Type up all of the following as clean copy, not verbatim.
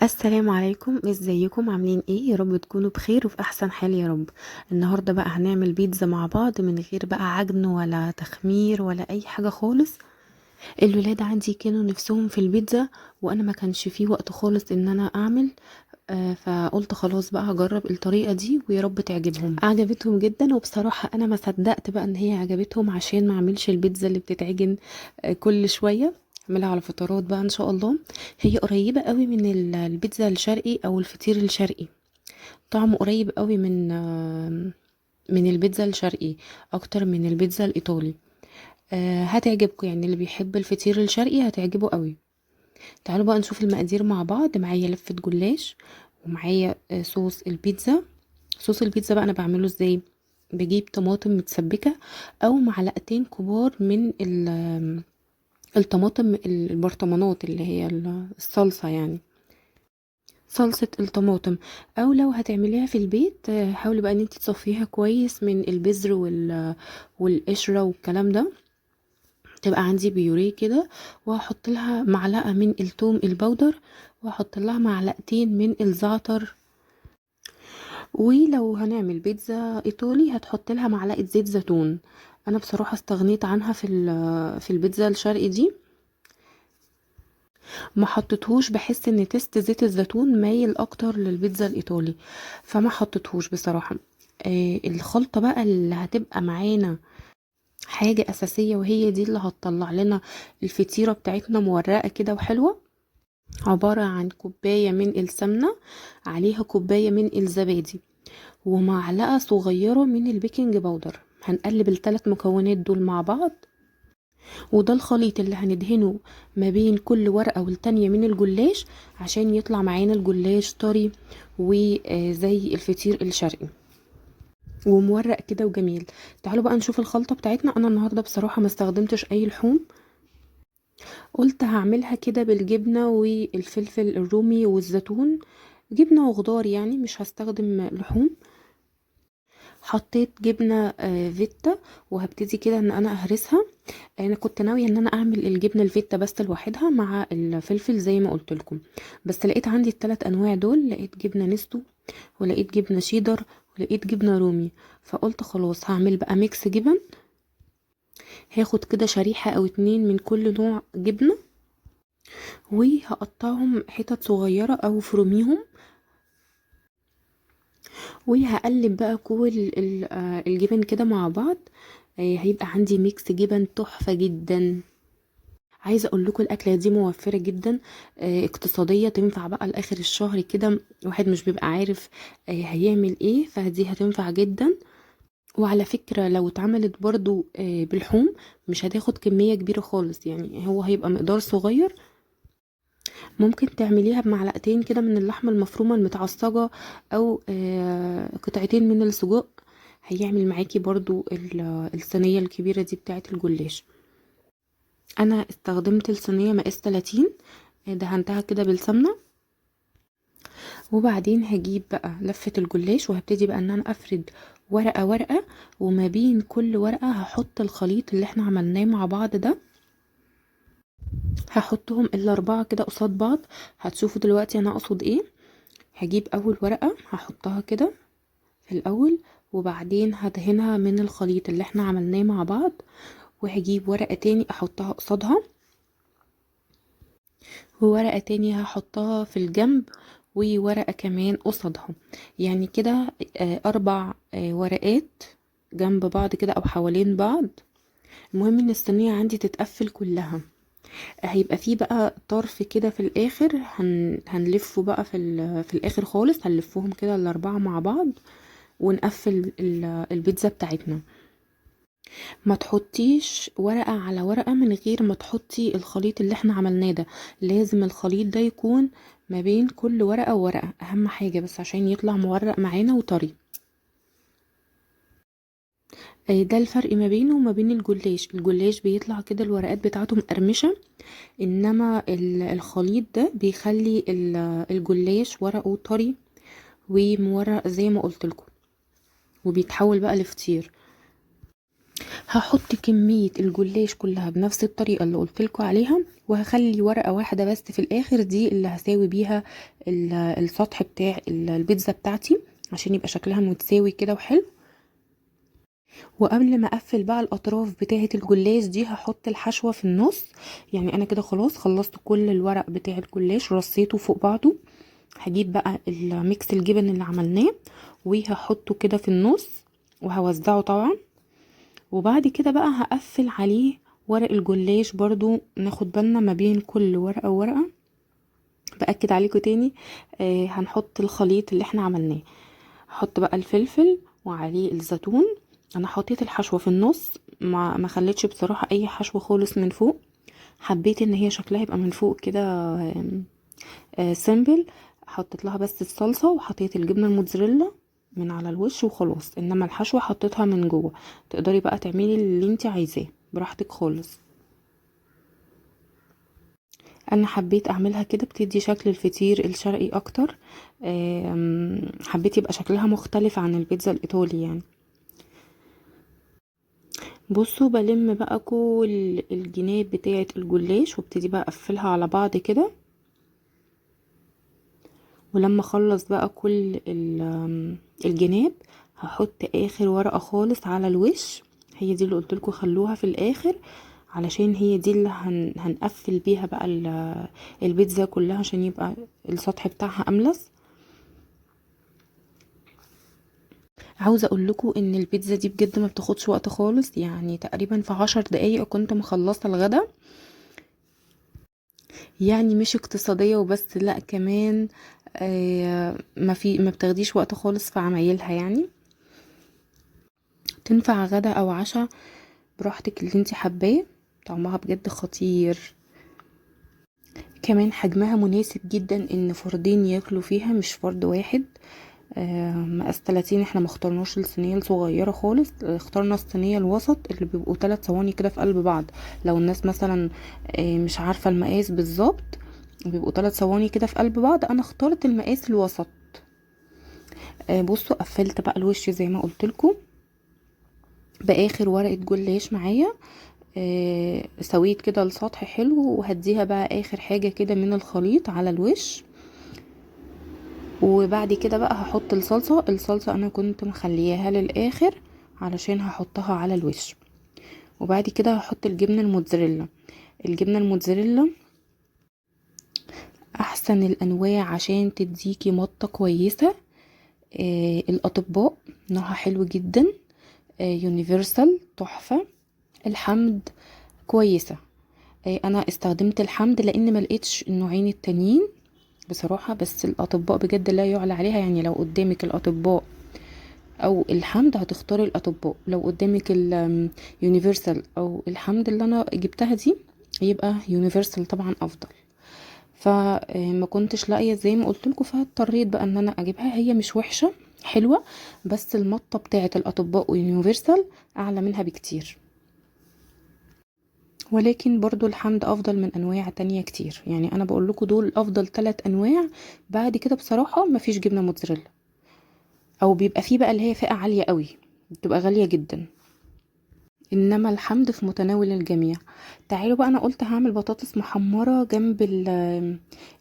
السلام عليكم، ازيكم؟ عاملين ايه؟ يا رب تكونوا بخير وفي احسن حال يا رب. النهارده بقى هنعمل بيتزا مع بعض من غير بقى عجن ولا تخمير ولا اي حاجه خالص. الولاد عندي كانوا نفسهم في البيتزا، وانا ما كانش فيه وقت خالص ان انا اعمل. فقلت خلاص بقى هجرب الطريقه دي ويا رب تعجبهم. عجبتهم جدا، وبصراحه انا ما صدقت بقى ان هي عجبتهم عشان ما اعملش البيتزا اللي بتتعجن كل شويه. اعملها على فترات بقى ان شاء الله. هي قريبه قوي من البيتزا الشرقي او الفطير الشرقي. طعمه قريب قوي من البيتزا الشرقي اكتر من البيتزا الايطالي. هتعجبكم، يعني اللي بيحب الفطير الشرقي هتعجبه قوي. تعالوا بقى نشوف المقادير مع بعض. معايا لفة جلاش، ومعايا صوص البيتزا. صوص البيتزا بقى انا بعمله ازاي؟ بجيب طماطم متسبكة او معلقتين كبار من الطماطم البرطمانات اللي هي الصلصة يعني، صلصة الطماطم. او لو هتعمليها في البيت حاولي بقى ان انت تصفيها كويس من البذر والقشرة والكلام ده. تبقى عندي بيوريه كده، وهحط لها معلقة من الثوم البودر، وهحط لها معلقتين من الزعتر. ولو هنعمل بيتزا ايطالي هتحط لها معلقة زيت زيتون. انا بصراحة استغنيت عنها في البيتزا الشرقي دي، ما حطيتهوش. بحس ان تيست زيت الزيتون مايل اكتر للبيتزا الايطالي، فما حطيتهوش بصراحة. الخلطة بقى اللي هتبقى معانا حاجة اساسية، وهي دي اللي هتطلع لنا الفطيرة بتاعتنا مورقة كده وحلوة. عبارة عن كوباية من السمنة، عليها كوباية من الزبادي، ومعلقة صغيرة من البيكنج باودر. هنقلب الثلاث مكونات دول مع بعض، وده الخليط اللي هندهنه ما بين كل ورقة والتانية من الجلاش عشان يطلع معانا الجلاش طري وزي الفطير الشرقي ومورق كده وجميل. تعالوا بقى نشوف الخلطة بتاعتنا. انا النهاردة بصراحة ما استخدمتش اي لحوم، قلت هعملها كده بالجبنة والفلفل الرومي والزيتون، جبنة وخضار يعني، مش هستخدم لحوم. حطيت جبنة فيتا، وهبتدي كده ان انا اهرسها. انا كنت ناويه ان انا اعمل الجبنه الفيتا بس لوحدها مع الفلفل زي ما قلت لكم، بس لقيت عندي الثلاث انواع دول، لقيت جبنه نستو، ولقيت جبنه شيدر، ولقيت جبنه رومي. فقلت خلاص هعمل بقى ميكس جبن. هاخد كده شريحه او اتنين من كل نوع جبنه، وهقطعهم حتت صغيره او فروميهم، وهقلب بقى كل الجبن كده مع بعض. هيبقى عندي ميكس جبن تحفه جدا. عايزه اقول لكم الاكله دي موفره جدا، اقتصاديه، تنفع بقى لاخر الشهر كده. الواحد مش بيبقى عارف هيعمل ايه، فدي هتنفع جدا. وعلى فكره لو اتعملت برضو بالحوم مش هتاخد كميه كبيره خالص، يعني هو هيبقى مقدار صغير. ممكن تعمليها بمعلقتين كده من اللحمه المفرومه المتعصجه، او قطعتين من السجق. هيعمل معاكي برضو الصينيه الكبيره دي بتاعه الجلاش. انا استخدمت الصينيه مقاس 30، دهنتها كده بالسمنه. وبعدين هجيب بقى لفة الجلاش، وهبتدي بقى ان انا افرد ورقة ورقة، وما بين كل ورقة هحط الخليط اللي احنا عملناه مع بعض ده. هحطهم الاربعة كده قصاد بعض. هتشوفوا دلوقتي انا اقصد ايه. هجيب اول ورقة هحطها كده في الاول، وبعدين هدهنها من الخليط اللي احنا عملناه مع بعض، وهجيب ورقة تاني احطها قصادها، وورقة تانية هحطها في الجنب، وورقة كمان قصادها. يعني كده اربع ورقات جنب بعض كده او حوالين بعض. المهم ان الصينية عندي تتقفل كلها. هيبقى فيه بقى طرف كده في الاخر هنلفه بقى في الاخر خالص، هنلفهم كده الاربعة مع بعض، ونقفل البيتزا بتاعتنا. ما تحطيش ورقة على ورقة من غير ما تحطي الخليط اللي احنا عملناه ده. لازم الخليط ده يكون ما بين كل ورقة وورقة، اهم حاجة بس عشان يطلع مورق معانا وطري. ده الفرق ما بينه وما بين الجلاش. الجلاش بيطلع كده الورقات بتاعته مقرمشة، انما الخليط ده بيخلي الجلاش ورقه طري ومورق زي ما قلت لكم، وبيتحول بقى لفطير. هحط كمية الجلاش كلها بنفس الطريقة اللي قلتلكوا عليها، وهخلي ورقة واحدة بس في الاخر دي اللي هساوي بيها السطح بتاع البيتزا بتاعتي، عشان يبقى شكلها متساوي كده وحلو. وقبل ما اقفل بقى الاطراف بتاعه الجلاش دي هحط الحشوه في النص. يعني انا كده خلاص خلصت كل الورق بتاع الجلاش، رصيته فوق بعضه. هجيب بقى الميكس الجبن اللي عملناه وهحطه كده في النص، وهوزعه طبعا. وبعد كده بقى هقفل عليه ورق الجلاش، برضو ناخد بالنا ما بين كل ورقه وورقه. باكد عليكم تاني، هنحط الخليط اللي احنا عملناه. هحط بقى الفلفل وعليه الزيتون. انا حطيت الحشوه في النص، ما خليتش بصراحه اي حشوه خالص من فوق. حبيت ان هي شكلها يبقى من فوق كده سيمبل. حطيت لها بس الصلصه، وحطيت الجبنه الموتزاريلا من على الوش وخلاص. انما الحشوه حطيتها من جوه. تقدري بقى تعملي اللي انت عايزاه براحتك خالص. انا حبيت اعملها كده بتدي شكل الفطير الشرقي اكتر. حبيت يبقى شكلها مختلف عن البيتزا الايطالي يعني. بصوا بلم بقى كل الجناب بتاعه الجلاش، وابتدي بقى اقفلها على بعض كده. ولما اخلص بقى كل الجناب، هحط اخر ورقة خالص على الوش. هي دي اللي قلتلكوا خلوها في الاخر، علشان هي دي اللي هنقفل بيها بقى البيتزا كلها، عشان يبقى السطح بتاعها املس. عاوزه اقول لكم ان البيتزا دي بجد ما بتاخدش وقت خالص، يعني تقريبا في 10 دقايق كنت مخلصه الغدا. يعني مش اقتصاديه وبس، لا كمان ما بتاخديش وقت خالص في عمايلها يعني. تنفع غدا او عشاء براحتك اللي انت حباه. طعمها بجد خطير. كمان حجمها مناسب جدا ان فردين ياكلوا فيها، مش فرد واحد. مقاس 30. احنا ما اخترناش الصينيه الصغيره خالص، اخترنا الصينيه الوسط اللي بيبقوا 3 صواني كده في قلب بعض. لو الناس مثلا مش عارفه المقاس بالظبط، بيبقوا 3 صواني كده في قلب بعض. انا اخترت المقاس الوسط. بصوا قفلت بقى الوش زي ما قلت لكم باخر ورقه جلاش معايا. سويت كده السطح حلو، وهديها بقى اخر حاجه كده من الخليط على الوش. وبعد كده بقى هحط الصلصة انا كنت مخلياها للاخر علشان هحطها على الوش. وبعد كده هحط الجبنة الموتزاريلا. الجبنة الموتزاريلا احسن الانواع عشان تديكي مطة كويسة. الاطباء نوعها حلو جدا. يونيفرسال تحفة. الحمد كويسة. انا استخدمت الحمد لان ما لقيتش النوعين التانيين بصراحة. بس الاطباء بجد لا يعلى عليها، يعني لو قدامك الاطباء او الحمد هتختاري الاطباء. لو قدامك اليونيفرسال او الحمد اللي انا جبتها دي، يبقى يونيفرسال طبعا افضل. فما كنتش لاقيه زي ما قلت لكم، فاضطريت بقى ان انا اجيبها. هي مش وحشه، حلوه، بس المطه بتاعه الاطباء ويونيفرسال اعلى منها بكتير. ولكن برضو الحمد افضل من انواع تانية كتير. يعني انا بقول لكم دول افضل 3 انواع. بعد كده بصراحه مفيش جبنه موتزاريلا، او بيبقى فيه بقى اللي هي فئه عاليه قوي، بتبقى غاليه جدا. انما الحمد في متناول الجميع. تعالوا بقى، انا قلت هعمل بطاطس محمرة جنب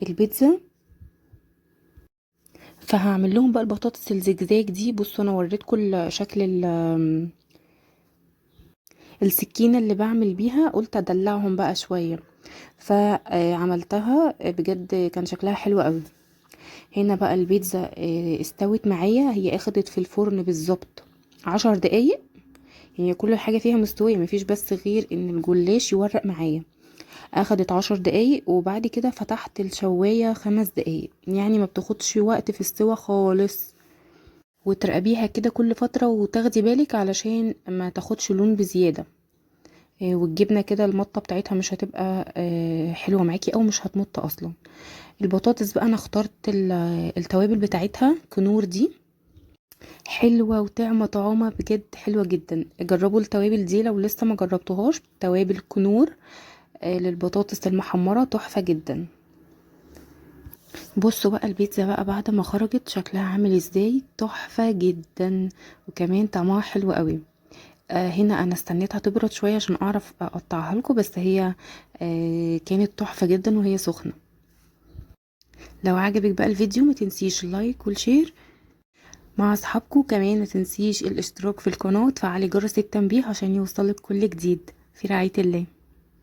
البيتزا. فهعمل لهم بقى البطاطس الزجزاج دي. بصوا انا وريتكم شكل السكينة اللي بعمل بيها، قلت ادلعهم بقى شوية. فعملتها بجد كان شكلها حلو قوي. هنا بقى البيتزا استوت معايا. هي اخدت في الفرن بالظبط 10 دقايق. هي كل حاجة فيها مستوية، مفيش بس غير ان الجلاش يورق معايا. اخدت 10 دقايق، وبعد كده فتحت الشواية 5 دقايق. يعني ما بتاخدش وقت في السوا خالص. وتراقبيها كده كل فترة وتاخدي بالك علشان ما تاخدش لون بزيادة. والجبنة كده المطة بتاعتها مش هتبقى حلوة معاكي، او مش هتمط اصلا. البطاطس بقى انا اخترت التوابل بتاعتها كنور دي. حلوة وطعمة طعامة بجد حلوة جدا. جربوا التوابل دي لو لسه ما جربتوهاش. توابل كنور للبطاطس المحمرة تحفة جدا. بصوا بقى البيتزا بقى بعد ما خرجت شكلها عامل ازاي، تحفة جدا. وكمان طعمها حلو قوي. هنا انا استنيتها تبرد شويه عشان اعرف اقطعها لكم، بس هي كانت تحفه جدا وهي سخنه. لو عجبك بقى الفيديو ما تنسيش اللايك والشير مع اصحابكم، كمان ما تنسيش الاشتراك في القناه وتفعلي جرس التنبيه عشان يوصلك كل جديد. في رعايه الله.